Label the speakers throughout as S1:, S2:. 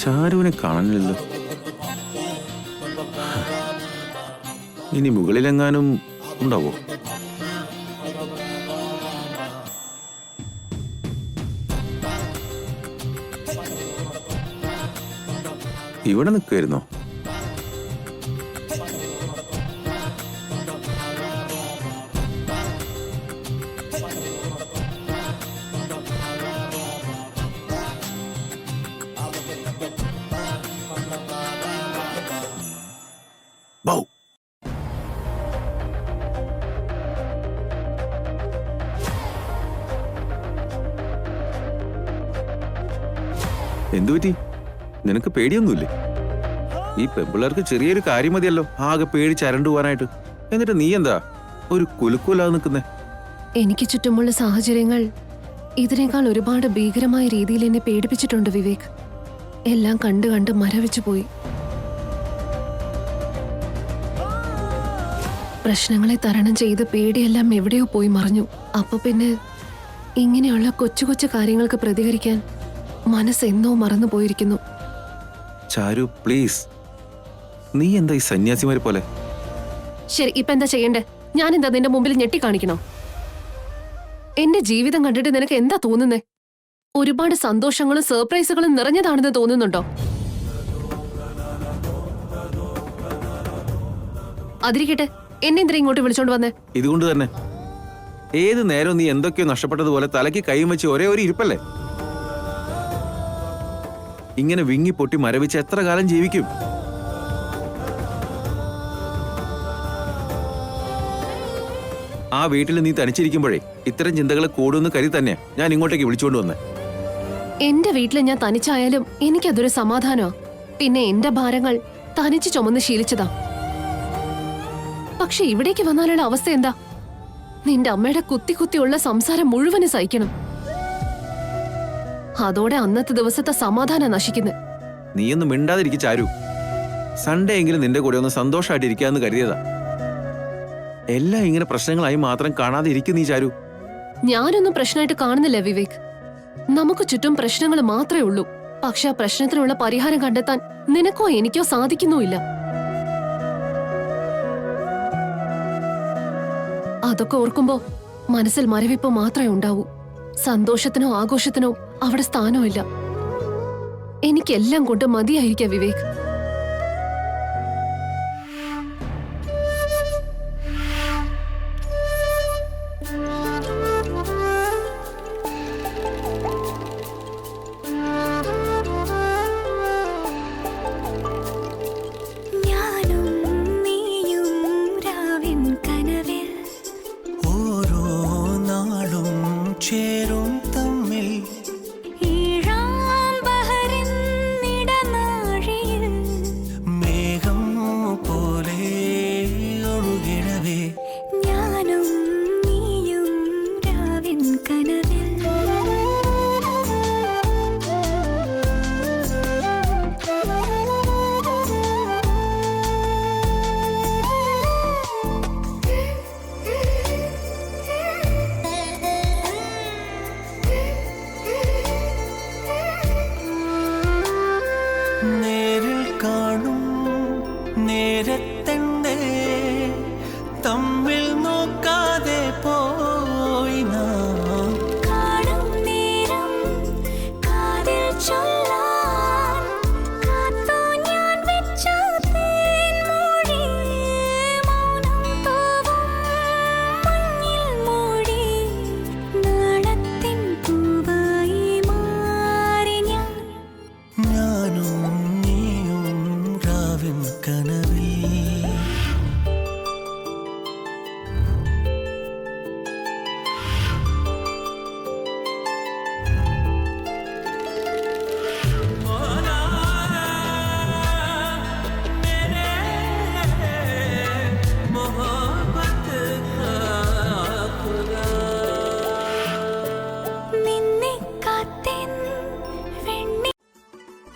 S1: ചാരുവിനെ കാണാനില്ലല്ലോ. ഇനി മുകളിലെങ്ങാനും ഉണ്ടാവോ? ഇവിടെ നിൽക്കുമായിരുന്നോ? ബൗ. എന്തുപറ്റി? നിനക്ക് പേടിയൊന്നുമില്ലേ? ഈ പെമ്പിള്ളേർക്ക് ചെറിയൊരു കാര്യം മതിയല്ലോ ആകെ പേടി ചരണ്ടു പോവാനായിട്ട്. എന്നിട്ട് നീ എന്താ ഒരു കുലുക്കൂലാതെ നിൽക്കുന്നേ?
S2: എനിക്ക് ചുറ്റുമുള്ള സാഹചര്യങ്ങൾ ഇതിനേക്കാൾ ഒരുപാട് ഭീകരമായ രീതിയിൽ എന്നെ പേടിപ്പിച്ചിട്ടുണ്ട് വിവേക്. എല്ലാം കണ്ട് കണ്ട് മരവിച്ചു പോയി. പ്രശ്നങ്ങളെ തരണം ചെയ്ത് പേടിയെല്ലാം എവിടെയോ പോയി മറഞ്ഞു. അപ്പൊ പിന്നെ ഇങ്ങനെയുള്ള കൊച്ചു കൊച്ചു കാര്യങ്ങൾക്ക് പ്രതികരിക്കാൻ മനസ്സെന്നോ മറന്നു പോയിരിക്കുന്നു.
S1: ചാരു പ്ലീസ്, നീ എന്താ ഈ സന്യാസിമാരെ പോലെ?
S2: ശരി, ഇപ്പൊ എന്താ ചെയ്യണ്ടേ? ഞാൻ എന്താ നിന്റെ മുമ്പിൽ ഞെട്ടി കാണിക്കണോ? എന്റെ ജീവിതം കണ്ടിട്ട് നിനക്ക് എന്താ തോന്നുന്നേ? ഒരുപാട് സന്തോഷങ്ങളും സർപ്രൈസുകളും നിറഞ്ഞതാണെന്ന് തോന്നുന്നുണ്ടോ? അതിരിക്കട്ടെ, എന്നെ എന്തിനാ ഇങ്ങോട്ട് വിളിച്ചോണ്ട് വന്നേ?
S1: ഇതുകൊണ്ട് തന്നെ ഏത് നേരം നീ എന്തൊക്കെയോ നഷ്ടപ്പെട്ടതുപോലെ തലയ്ക്ക് കൈയും വെച്ച് ഒരേ ഒരു ഇരിപ്പല്ലേ? ഇങ്ങനെ വിങ്ങി പൊട്ടി മരവിച്ച് എത്ര കാലം ജീവിക്കും? ആ വീട്ടിൽ നീ തനിച്ചിരിക്കുമ്പോഴേ ഇത്തരം ചിന്തകൾ കൂടുമെന്ന് കരുതി തന്നെ ഞാൻ ഇങ്ങോട്ടേക്ക് വിളിച്ചുകൊണ്ട് വന്നേ.
S2: എന്റെ വീട്ടിൽ ഞാൻ തനിച്ചായാലും എനിക്കതൊരു സമാധാനമാ. പിന്നെ എന്റെ ഭാരങ്ങൾ തനിച്ച് ചുമന്ന് ശീലിച്ചതാ. പക്ഷെ ഇവിടേക്ക് വന്നാലുള്ള അവസ്ഥ എന്താ? നിന്റെ അമ്മയുടെ കുത്തി കുത്തിയുള്ള സംസാരം മുഴുവന് സഹിക്കണം. അതോടെ അന്നത്തെ ദിവസത്തെ സമാധാനം നശിക്കുന്നു.
S1: നീയൊന്നും മിണ്ടാതിരിക്കും ചാരു. സൺഡേ എങ്കിലും നിന്റെ കൂടെ ഒന്ന് സന്തോഷമായിട്ട് ഇരിക്കാന്ന് കരുതിയതാ. എല്ലാം ഇങ്ങനെ പ്രശ്നങ്ങളായി മാത്രം കാണാതെ ഇരിക്കും നീ ചാരു.
S2: ഞാനൊന്നും പ്രശ്നമായിട്ട് കാണുന്നില്ല വിവേക്. നമുക്ക് ചുറ്റും പ്രശ്നങ്ങൾ മാത്രമേ ഉള്ളൂ. പക്ഷെ ആ പ്രശ്നത്തിനുള്ള പരിഹാരം കണ്ടെത്താൻ നിനക്കോ എനിക്കോ സാധിക്കുന്നുമില്ല. അതൊക്കെ ഓർക്കുമ്പോ മനസ്സിൽ മരവിപ്പ് മാത്രമേ ഉണ്ടാവൂ. സന്തോഷത്തിനോ ആഘോഷത്തിനോ അവിടെ സ്ഥാനമില്ല. എനിക്കെല്ലാം കൊണ്ട് മതിയായിരിക്കാം വിവേക്.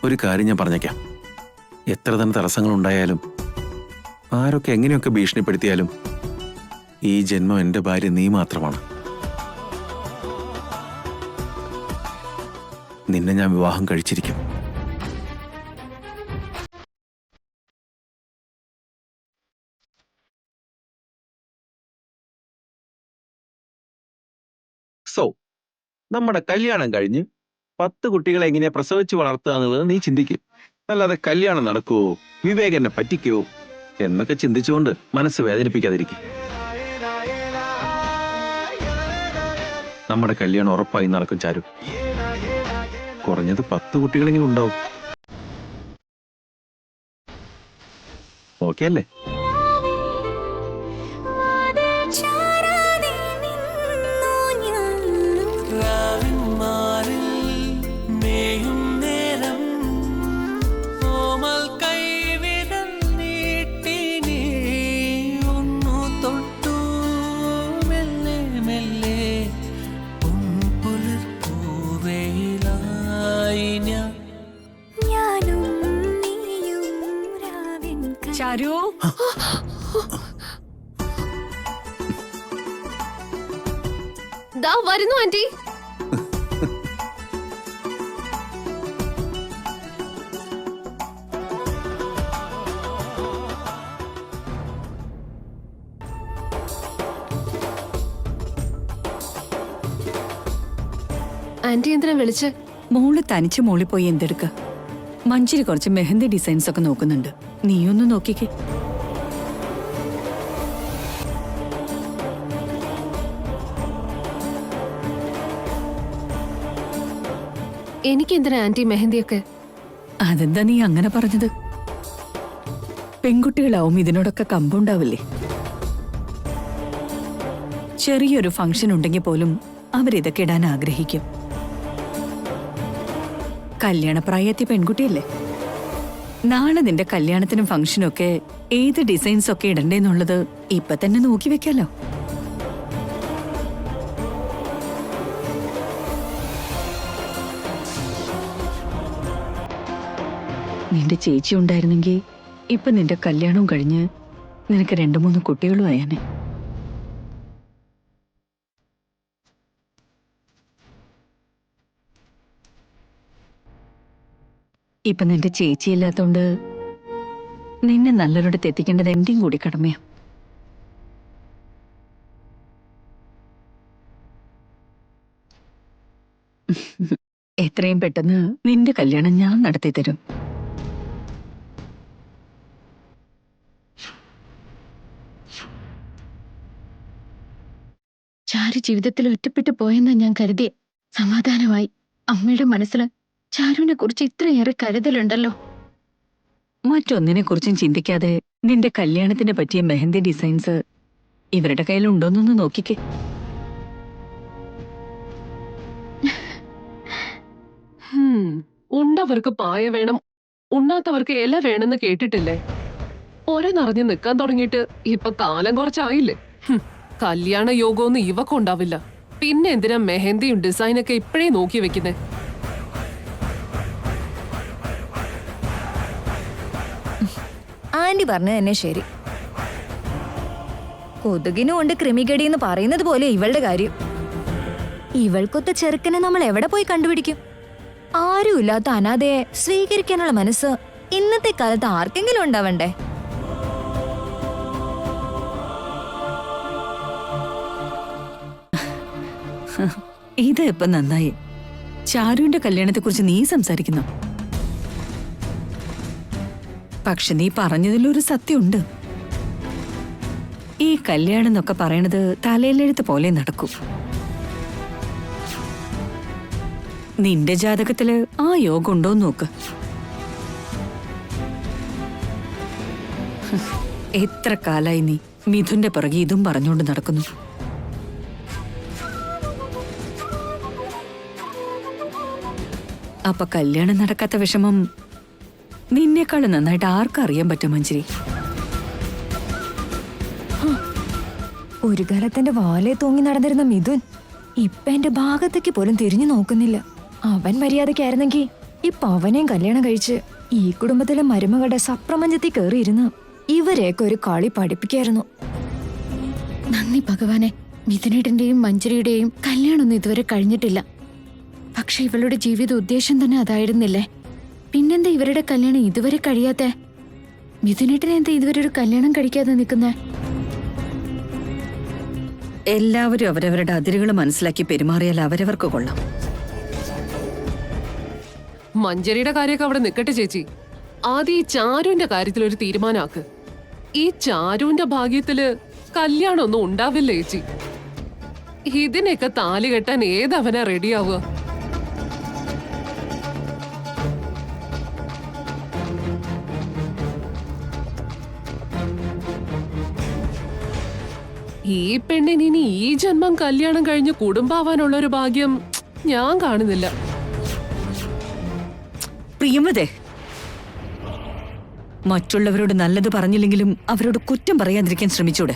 S1: ഒരു കാര്യം ഞാൻ പറഞ്ഞേക്കാം. എത്ര തന്നെ തടസ്സങ്ങൾ ഉണ്ടായാലും ആരൊക്കെ എങ്ങനെയൊക്കെ ഭീഷണിപ്പെടുത്തിയാലും ഈ ജന്മം എൻ്റെ ഭാര്യ നീ മാത്രമാണ്. നിന്നെ ഞാൻ വിവാഹം കഴിച്ചിരിക്കും. സോ നമ്മുടെ കല്യാണം കഴിഞ്ഞ് 10 കുട്ടികളെ എങ്ങനെയാ പ്രസവിച്ച് വളർത്തുക എന്നുള്ളത് നീ ചിന്തിക്കും. അല്ലാതെ കല്യാണം നടക്കുവോ, വിവേക് എന്നെ പറ്റിക്കുവോ എന്നൊക്കെ ചിന്തിച്ചുകൊണ്ട് മനസ്സ് വേദനിപ്പിക്കാതിരിക്കും. നമ്മുടെ കല്യാണം ഉറപ്പായി നടക്കും ചാരു. കുറഞ്ഞത് 10 കുട്ടികളെങ്കിലും ഉണ്ടാവും. ഓക്കെ അല്ലേ?
S3: ചാരു,
S2: ദാ വരുന്നു ആന്റി. ആന്റി എന്തിനാ വിളിച്ച്?
S3: മോള് തനിച്ച് മോളിൽ പോയി എന്തെടുക്ക? മഞ്ചിരി കുറച്ച് മെഹന്തി ഡിസൈൻസ് ഒക്കെ നോക്കുന്നുണ്ട്. നീയൊന്ന് നോക്കിക്കേ.
S2: എനിക്കെന്തിനാ ആന്റി മെഹന്തിയൊക്കെ?
S3: അതെന്താ നീ അങ്ങനെ പറഞ്ഞത്? പെൺകുട്ടികളാവും ഇതിനോടൊക്കെ കമ്പുണ്ടാവില്ലേ? ചെറിയൊരു ഫംഗ്ഷൻ ഉണ്ടെങ്കിൽ പോലും അവരിതൊക്കെ ഇടാൻ ആഗ്രഹിക്കും. കല്യാണപ്രായത്തിൽ പെൺകുട്ടിയല്ലേ? നാളെ നിന്റെ കല്യാണത്തിനും ഫംഗ്ഷനും ഒക്കെ ഏത് ഡിസൈൻസ് ഒക്കെ ഇടണ്ടേന്നുള്ളത് ഇപ്പൊ തന്നെ നോക്കി വെക്കാലോ. നിന്റെ ചേച്ചി ഉണ്ടായിരുന്നെങ്കിൽ ഇപ്പൊ നിന്റെ കല്യാണവും കഴിഞ്ഞ് നിനക്ക് 2-3 കുട്ടികളും ആയാനെ. ഇപ്പൊ നിന്റെ ചേച്ചി ഇല്ലാത്തോണ്ട് നിന്നെ നല്ലൊരിടത്ത് എത്തിക്കേണ്ടത് എന്റെയും കൂടി കടമയാ. എത്രയും പെട്ടെന്ന് നിന്റെ കല്യാണം ഞാൻ നടത്തി തരും.
S4: ചാരു ജീവിതത്തിൽ ഒറ്റപ്പെട്ടു പോയെന്ന് ഞാൻ കരുതിയെ. സമാധാനമായി. അമ്മയുടെ മനസ്സിൽ ചാരുവിനെ കുറിച്ച് ഇത്രയേറെ കരുതലുണ്ടല്ലോ.
S3: മറ്റൊന്നിനെ കുറിച്ചും ചിന്തിക്കാതെ നിന്റെ കല്യാണത്തിന് പറ്റിയ മെഹന്തി ഡിസൈൻസ് ഇവരുടെ കയ്യിലുണ്ടോന്നൊന്ന് നോക്കിക്കേ.
S2: ഉണ്ടവർക്ക് പായ വേണം, ഉണ്ണാത്തവർക്ക് ഇല വേണമെന്ന് കേട്ടിട്ടില്ലേ? ഒര നിറഞ്ഞു നിൽക്കാൻ തുടങ്ങിയിട്ട് ഇപ്പൊ കാലം കുറച്ചായില്ലേ? കല്യാണ യോഗമൊന്നും ഇവക്കുണ്ടാവില്ല. പിന്നെ എന്തിനാ മെഹന്തിയും ഡിസൈനൊക്കെ ഇപ്പഴേ നോക്കി വെക്കുന്നേ?
S5: ആന്റി പറഞ്ഞത് തന്നെ ശരി. കൊതുകിനും ഉണ്ട് കൃമികടി എന്ന് പറയുന്നത് പോലെ ഇവളുടെ കാര്യം. ഇവൾക്കൊത്ത ചെറുക്കനെ നമ്മൾ എവിടെ പോയി കണ്ടുപിടിക്കും? ആരുമില്ലാത്ത അനാഥയെ സ്വീകരിക്കാനുള്ള മനസ്സ് ഇന്നത്തെ കാലത്ത് ആർക്കെങ്കിലും ഉണ്ടാവണ്ടേ?
S3: ഇത് ഇപ്പൊ നന്നായി. ചാരുവിന്റെ കല്യാണത്തെക്കുറിച്ച് നീ സംസാരിക്കുന്നു. പക്ഷെ നീ പറഞ്ഞതിലൊരു സത്യമുണ്ട്. ഈ കല്യാണം എന്നൊക്കെ പറയണത് തലയിലെഴുത്ത് പോലെ നടക്കും. നിന്റെ ജാതകത്തില് ആ യോഗം ഉണ്ടോന്ന് നോക്ക്. എത്ര കാലായി നീ മിഥുന്റെ പുറകെ ഇതും പറഞ്ഞുകൊണ്ട് നടക്കുന്നു. അപ്പൊ കല്യാണം നടക്കാത്ത വിഷമം നിന്നേക്കാളും നന്നായിട്ട് ആർക്കറിയാൻ പറ്റും മഞ്ജരി?
S5: ഒരു കാലത്തിന്റെ വാലേ തൂങ്ങി നടന്നിരുന്ന മിഥുൻ ഇപ്പൊ എന്റെ ഭാഗത്തേക്ക് പോലും തിരിഞ്ഞു നോക്കുന്നില്ല. അവൻ മര്യാദക്കായിരുന്നെങ്കിൽ ഇപ്പൊ അവനെയും കല്യാണം കഴിച്ച് ഈ കുടുംബത്തിലെ മരുമകളുടെ സപ്രമഞ്ചത്തിൽ കയറിയിരുന്ന് ഇവരെയൊക്കെ ഒരു കളി പഠിപ്പിക്കായിരുന്നു.
S4: നന്ദി ഭഗവാനെ. മിഥുനേട്ടന്റെയും മഞ്ജരിയുടെയും കല്യാണമൊന്നും ഇതുവരെ കഴിഞ്ഞിട്ടില്ല. പക്ഷെ ഇവളുടെ ജീവിത ഉദ്ദേശം തന്നെ അതായിരുന്നില്ലേ? പിന്നെന്താ ഇവരുടെ കല്യാണം ഇതുവരെ കഴിയാത്തെ? മിഥുനേട്ടൻ എന്താ ഇതുവരെ ഒരു കല്യാണം കഴിക്കാതെ നിൽക്കുന്നേ?
S3: എല്ലാവരും അവരവരുടെ അതിരുകൾ മനസ്സിലാക്കി പെരുമാറിയാൽ അവരവർക്ക് കൊള്ളാം.
S2: മഞ്ജരിയുടെ കാര്യമൊക്കെ അവിടെ നിക്കട്ടെ ചേച്ചി. ആദ്യം ഈ ചാരുവിന്റെ കാര്യത്തിൽ ഒരു തീരുമാനമാക്ക്. ഈ ചാരുവിന്റെ ഭാഗ്യത്തില് കല്യാണമൊന്നും ഉണ്ടാവില്ല ചേച്ചി. ഇതിനൊക്കെ താലി കെട്ടാൻ ഏതവനാ റെഡിയാവുക? ഈ പെണ്ണിന് ഇനി ഈ ജന്മം കല്യാണം കഴിഞ്ഞ് കുടുംബാവാനുള്ള ഒരു ഭാഗ്യം ഞാൻ കാണുന്നില്ല.
S3: പ്രിയമതേ, മറ്റുള്ളവരോട് നല്ലത് പറഞ്ഞില്ലെങ്കിലും അവരോട് കുറ്റം പറയാതിരിക്കാൻ ശ്രമിച്ചൂടെ?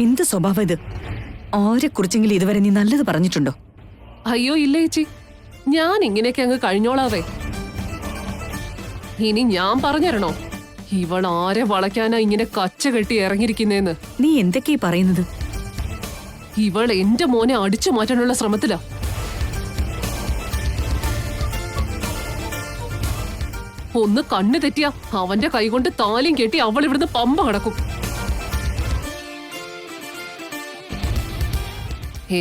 S3: എന്ത് സ്വഭാവം ഇത്? ആരെക്കുറിച്ചെങ്കിലും ഇതുവരെ നീ നല്ലത് പറഞ്ഞിട്ടുണ്ടോ?
S2: അയ്യോ ഇല്ല ചേച്ചി, ഞാൻ ഇങ്ങനെയൊക്കെ അങ്ങ് കഴിഞ്ഞോളാവേ. ഇനി ഞാൻ പറഞ്ഞുതരണോ ഇവൾ ആരെ വളയ്ക്കാനാ ഇങ്ങനെ കച്ച കെട്ടി ഇറങ്ങിയിരിക്കുന്നേന്ന്?
S3: നീ എന്തൊക്കെയാ പറയുന്നത്?
S2: ഇവൾ എന്റെ മോനെ അടിച്ചു മാറ്റാനുള്ള ശ്രമത്തിലാ. ഒന്ന് കണ്ണു തെറ്റിയ അവന്റെ കൈകൊണ്ട് താലിയും കെട്ടി അവൾ ഇവിടുന്ന് പമ്പ കടക്കും.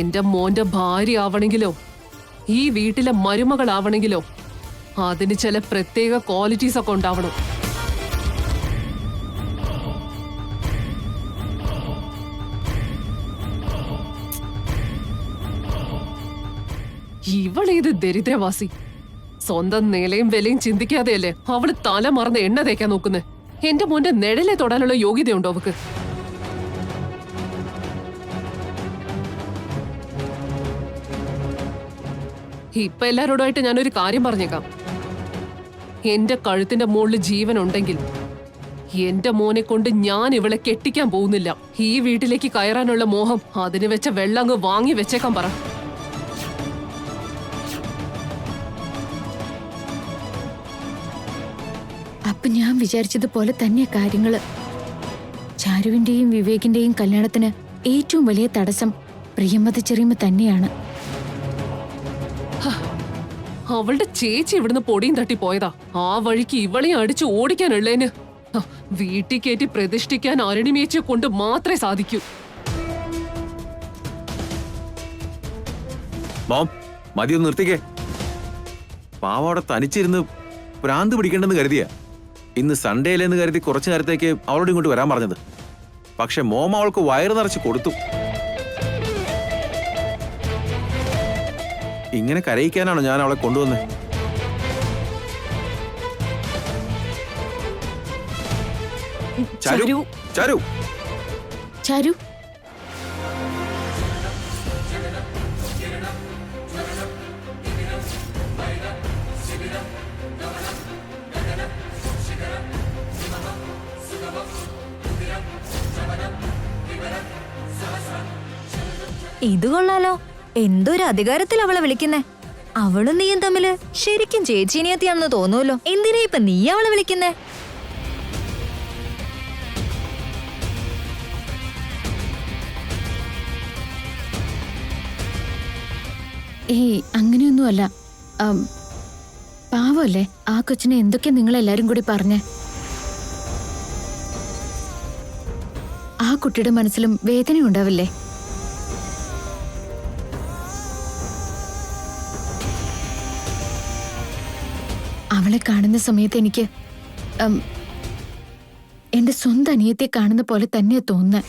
S2: എന്റെ മോന്റെ ഭാര്യ ആവണെങ്കിലോ ഈ വീട്ടിലെ മരുമകളാവണെങ്കിലോ അതിന് ചില പ്രത്യേക ക്വാളിറ്റീസ് ഒക്കെ ഉണ്ടാവണം. ഇവളേത് ദരിദ്രവാസി. സ്വന്തം നിലയും വിലയും ചിന്തിക്കാതെയല്ലേ അവള് തല മറന്ന് എണ്ണ തേക്കാൻ നോക്കുന്നേ. എന്റെ മോന്റെ നിഴലെ തൊടാനുള്ള യോഗ്യതയുണ്ടോ അവക്ക്? ഇപ്പൊ എല്ലാരോടായിട്ട് ഞാനൊരു കാര്യം പറഞ്ഞേക്കാം. എന്റെ കഴുത്തിന്റെ മുകളിൽ ജീവൻ ഉണ്ടെങ്കിൽ എന്റെ മോനെ കൊണ്ട് ഞാൻ ഇവളെ കെട്ടിക്കാൻ പോകുന്നില്ല. ഈ വീട്ടിലേക്ക് കയറാനുള്ള മോഹം അതിന് വെച്ച വെള്ളം അങ്ങ് വാങ്ങി വെച്ചേക്കാൻ പറ.
S4: അപ്പൊ ഞാൻ വിചാരിച്ചതുപോലെ തന്നെ കാര്യങ്ങള്. ചാരുവിന്റെയും വിവേകിന്റെയും കല്യാണത്തിന് ഏറ്റവും വലിയ തടസ്സം പ്രിയമത ചെറിയമ്മ തന്നെയാണ്.
S2: അവളുടെ ചേച്ചി ഇവിടുന്ന് പൊടിയും തട്ടി പോയതാ. ആ വഴിക്ക് ഇവളെയും അടിച്ചു ഓടിക്കാനുള്ളതിന് വീട്ടിൽ കയറ്റി പ്രതിഷ്ഠിക്കാൻ അരുണിമേച്ചിയെ കൊണ്ട് മാത്രമേ സാധിക്കൂ.
S1: മോം, മതിയൊന്ന് നിർത്തിക്കേ. പാവ അവിടെ തനിച്ചിരുന്ന് ഭ്രാന്ത് പിടിക്കണ്ടെന്ന് കരുതിയ ഇന്ന് സൺഡേയിലെന്ന് കരുതി കുറച്ചു നേരത്തേക്ക് അവളോട് ഇങ്ങോട്ട് വരാൻ പറഞ്ഞത്. പക്ഷെ മോം അവൾക്ക് വയറ് നിറച്ച് കൊടുത്തു. ഇങ്ങനെ കരയിക്കാനാണോ ഞാൻ അവളെ കൊണ്ടുവന്നത്? ചാരു, ചാരു,
S4: ചാരു,
S5: ഇത് കൊള്ളാലോ. എന്തൊരു അധികാരത്തിൽ അവളെ വിളിക്കുന്നേ. അവളും നീയും തമ്മില് ശരിക്കും ചേച്ചീനിയത്തിയാണെന്ന് തോന്നുമല്ലോ. എന്തിനാ ഇപ്പൊ നീ അവളെ വിളിക്കുന്നേ?
S4: ഏയ് അങ്ങനെയൊന്നുമല്ല. പാവല്ലേ ആ കൊച്ചിനെ എന്തൊക്കെ നിങ്ങളെല്ലാരും കൂടി പറഞ്ഞേ. ആ കുട്ടിയുടെ മനസ്സിലും വേദന ഉണ്ടാവില്ലേ? അവളെ കാണുന്ന സമയത്ത് എനിക്ക് എന്റെ സ്വന്തം അനിയത്തെ കാണുന്ന പോലെ തന്നെയാ തോന്നുന്നത്.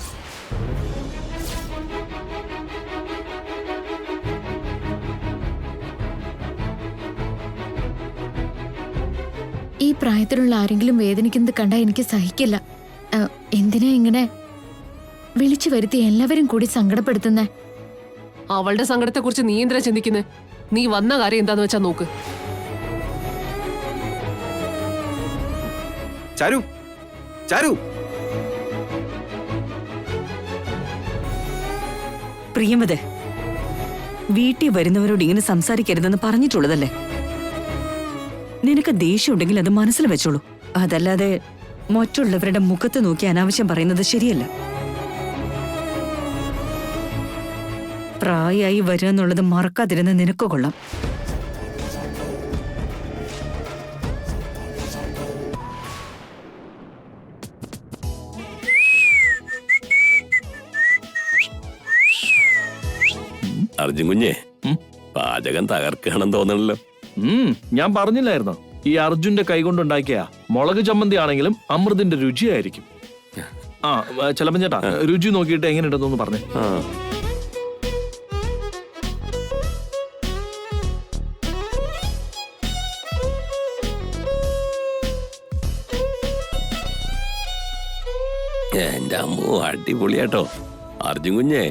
S4: ഈ പ്രായത്തിലുള്ള ആരെങ്കിലും വേദനിക്കുന്നത് കണ്ടാ എനിക്ക് സഹിക്കില്ല. എന്തിനാ ഇങ്ങനെ വിളിച്ചു വരുത്തി എല്ലാവരും കൂടി സങ്കടപ്പെടുത്തുന്നേ?
S2: അവളുടെ സങ്കടത്തെ കുറിച്ച് നീ എന്തിനാ ചിന്തിക്കുന്നേ? നീ വന്ന കാര്യം എന്താന്ന് വെച്ചാ നോക്ക്.
S1: ചാരു, ചാരു.
S3: പ്രിയമതേ, വീട്ടിൽ വരുന്നവരോട് ഇങ്ങനെ സംസാരിക്കരുതെന്ന് പറഞ്ഞിട്ടുള്ളതല്ലേ? നിനക്ക് ദേഷ്യം ഉണ്ടെങ്കിൽ അത് മനസ്സിൽ വെച്ചോളൂ. അതല്ലാതെ മറ്റുള്ളവരുടെ മുഖത്ത് നോക്കി അനാവശ്യം പറയുന്നത് ശരിയല്ല. പ്രായമായി വരിക എന്നുള്ളത് മറക്കാതിരുന്ന് നിനക്ക് കൊള്ളാം.
S6: അർജുൻ കുഞ്ഞെ, പാചകം തകർക്കണമെന്ന് തോന്നണല്ലോ.
S7: ഞാൻ പറഞ്ഞില്ലായിരുന്നോ, ഈ അർജുന്റെ കൈകൊണ്ടുണ്ടാക്കിയ മുളക് ചമ്മന്തി ആണെങ്കിലും അമൃതിന്റെ രുചിയായിരിക്കും. ആ ചെലപ്പൻ ചേട്ടാ, രുചി നോക്കിയിട്ട് എങ്ങനെയുണ്ടെന്നൊന്ന് പറഞ്ഞേ.
S6: ആ എന്റെ അമ്മോ, അടിപൊളിയാട്ടോ. അർജുൻ കുഞ്ഞെ,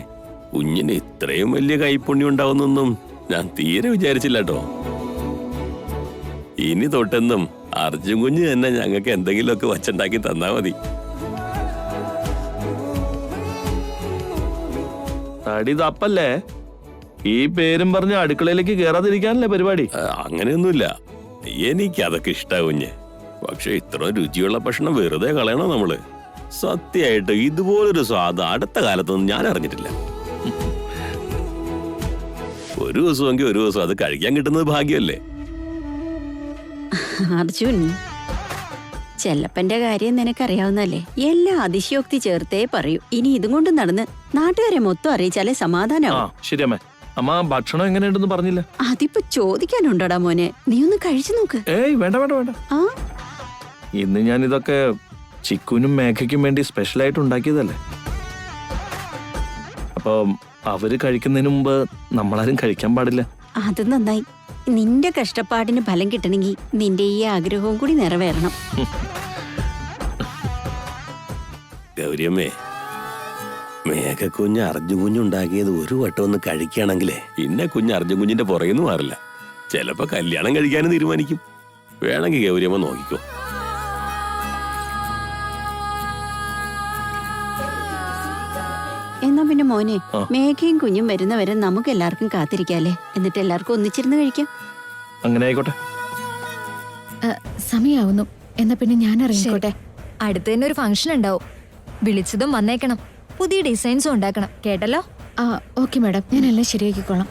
S6: കുഞ്ഞിന് ഇത്രയും വലിയ കൈപ്പുണ്യം ഉണ്ടാവുന്നൊന്നും ഞാൻ തീരെ വിചാരിച്ചില്ല കേട്ടോ. ഇനി തൊട്ടെന്നും അർജുൻ കുഞ്ഞ് തന്നെ ഞങ്ങൾക്ക് എന്തെങ്കിലുമൊക്കെ വച്ചുണ്ടാക്കി തന്നാ മതി.
S7: തടി തപ്പല്ലേ, ഈ പേരും പറഞ്ഞ് അടുക്കളയിലേക്ക് കേറാതിരിക്കാനല്ലേ പരിപാടി?
S6: അങ്ങനെയൊന്നുമില്ല, എനിക്ക് അതൊക്കെ ഇഷ്ടാ കുഞ്ഞ്. പക്ഷെ ഇത്ര രുചിയുള്ള ഭക്ഷണം വെറുതെ കളയണോ നമ്മള്? സത്യമായിട്ട് ഇതുപോലൊരു സ്വാദ് അടുത്ത കാലത്തൊന്നും ഞാൻ അറിഞ്ഞിട്ടില്ല. ഒരു ദിവസമെങ്കിൽ ഒരു ദിവസം അത് കഴിക്കാൻ കിട്ടുന്നത് ഭാഗ്യമല്ലേ.
S8: അർജുൻ, ചെല്ലപ്പന്റെ കാര്യം നിനക്കറിയാവുന്നല്ലേ. എല്ലാ അതിശയോക്തി ചേർത്തേ പറയൂ. ഇനി ഇതും കൊണ്ട് നടന്ന് നാട്ടുകാരെ മൊത്തം അറിയിച്ചാലേ
S7: ആ
S8: സമാധാനാവും.
S7: ശരി അമ്മേ. അമ്മ ഭക്ഷണം എങ്ങനെയുണ്ടെന്ന് പറഞ്ഞില്ല.
S8: അതിപ്പോ ചോദിക്കാനുണ്ടോടാ മോനെ, നീ ഒന്ന് കഴിച്ചു നോക്ക്.
S7: ഏയ് വേണ്ട വേണ്ട വേണ്ട.
S8: ആ
S7: ഇന്ന് ഞാൻ ഇതൊക്കെ ചിക്കുനും മേഘയ്ക്കും വേണ്ടി സ്പെഷ്യലായിട്ട് ഉണ്ടാക്കിയതല്ലേ. അപ്പൊ അവര് കഴിക്കുന്നതിന് മുമ്പ് നമ്മളാരും കഴിക്കാൻ പാടില്ല.
S8: അത് നന്നായി. നിന്റെ കഷ്ടപ്പാടിന് ഫലം കിട്ടണമെങ്കിൽ നിന്റെ ഈ ആഗ്രഹവും കൂടി നിറവേറണം.
S6: ഗൗരിയമ്മേ, മേഘക്കുഞ്ഞ് അർജുൻ കുഞ്ഞുണ്ടാക്കിയത് ഒരു വട്ടം ഒന്ന് കഴിക്കുകയാണെങ്കിലേ പിന്നെ കുഞ്ഞ് അർജുൻ കുഞ്ഞിന്റെ പുറകെന്ന് മാറില്ല. ചിലപ്പോ കല്യാണം കഴിക്കാനും തീരുമാനിക്കും. വേണമെങ്കിൽ ഗൗരിയമ്മ നോക്കിക്കോ.
S8: എന്നാ പിന്നെ മോനെ,
S7: ആ.
S8: മേഘയും കുഞ്ഞും വരുന്നവരെ നമുക്ക് എല്ലാവർക്കും കാത്തിരിക്കാല്ലേ. എന്നിട്ട് എല്ലാവർക്കും ഒന്നിച്ചിരുന്ന് കഴിക്കാം.
S7: അങ്ങനെ ആയിക്കോട്ടെ.
S4: സമയാവുന്നു. എന്നാ പിന്നെ ഞാൻ ഇറങ്ങിക്കോട്ടെ.
S5: അടുത്ത് തന്നെ ഒരു ഫംഗ്ഷൻ ഉണ്ടാവും. വിളിച്ചതും വന്നേക്കണം. പുതിയ ഡിസൈൻസും ഉണ്ടാക്കണം, കേട്ടല്ലോ?
S4: ആ ഓക്കെ മാഡം, ഞാൻ എല്ലാം ശരിയാക്കിക്കോളാം.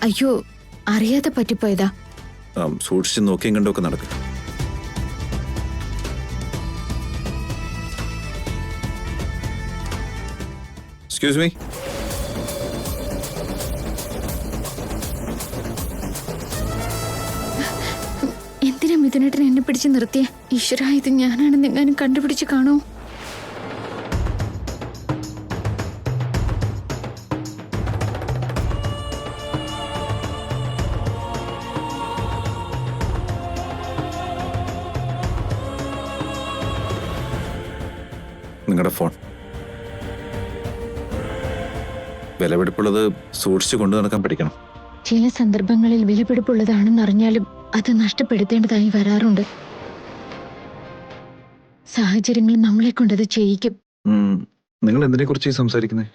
S4: അയ്യോ, അറിയാതെ പറ്റിപ്പോയതാ.
S9: സൂക്ഷിച്ച് നോക്കിയും കണ്ടൊക്കെ നടക്കും. Excuse me.
S4: എന്തിനാ മിഥുനേട്ടൻ എന്നെ പിടിച്ച് നിർത്തിയ? ഈശ്വരാ, ഇത് ഞാനാണെന്ന് എങ്ങാനും കണ്ടുപിടിച്ച് കാണൂ.
S9: നിങ്ങളുടെ ഫോൺ വിലപിടിപ്പുള്ളത് സൂക്ഷിച്ചു കൊണ്ടു നടക്കാൻ പഠിക്കണം.
S4: ചില സന്ദർഭങ്ങളിൽ വിലപിടിപ്പുള്ളതാണെന്ന് അറിഞ്ഞാലും അത് നഷ്ടപ്പെടുത്തേണ്ടതായി വരാറുണ്ട്. സാഹചര്യങ്ങൾ നമ്മളെ കൊണ്ടത് ചെയ്യിക്കും.
S9: നിങ്ങൾ എന്തിനെ കുറിച്ച് സംസാരിക്കുന്നത്?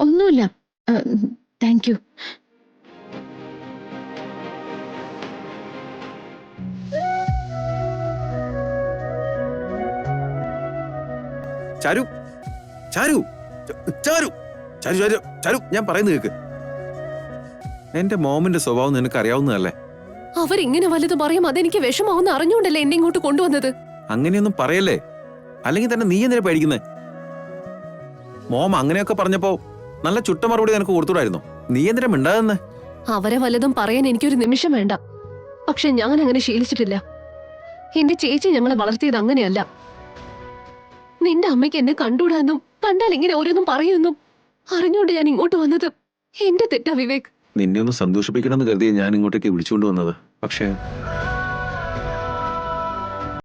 S4: ഒന്നുമില്ല. Thank you.
S1: ചാരു ചാരു ചാരു ചാരു ചാരു ചാരു ഞാൻ പറയുന്നത് കേക്ക്. എന്റെ മോമിന്റെ സ്വഭാവം നിനക്ക് അറിയാവുന്നതല്ലേ.
S2: അവരിങ്ങനെ വലുത് പറയും, അതെനിക്ക് വിഷമാവുന്ന അറിഞ്ഞുകൊണ്ടല്ലേ എന്നെ ഇങ്ങോട്ട് കൊണ്ടുവന്നത്.
S1: അങ്ങനെയൊന്നും പറയല്ലേ, അല്ലെങ്കിൽ തന്നെ നീ എന്തിനാ പേടിക്കുന്നേ? മോം അങ്ങനെയൊക്കെ പറഞ്ഞപ്പോ നല്ല ചുട്ട മറുപടി നിനക്ക് കൊടുത്തുകൂടായിരുന്നു. നീ എന്തിനാ മിണ്ടാതെന്ന്?
S2: അവരെ വല്ലതും പറയാൻ എനിക്കൊരു നിമിഷം വേണ്ട. പക്ഷെ ഞാൻ അങ്ങനെ ശീലിച്ചിട്ടില്ല. എന്റെ ചേച്ചി ഞങ്ങളെ വളർത്തിയത് അങ്ങനെയല്ല. നിന്റെ അമ്മയ്ക്ക് എന്നെ കണ്ടുകൂടാന്നും കണ്ടാൽ ഇങ്ങനെ ഓരോന്നും പറയുമെന്നും അറിഞ്ഞുകൊണ്ട് ഞാൻ ഇങ്ങോട്ട് വന്നത് എന്റെ തെറ്റാ വിവേക്.
S1: നിന്നെ ഒന്ന് സന്തോഷിപ്പിക്കണം എന്ന് കരുതിയ ഞാൻ ഇങ്ങോട്ടേക്ക് വിളിച്ചുകൊണ്ട് വന്നത്. പക്ഷേ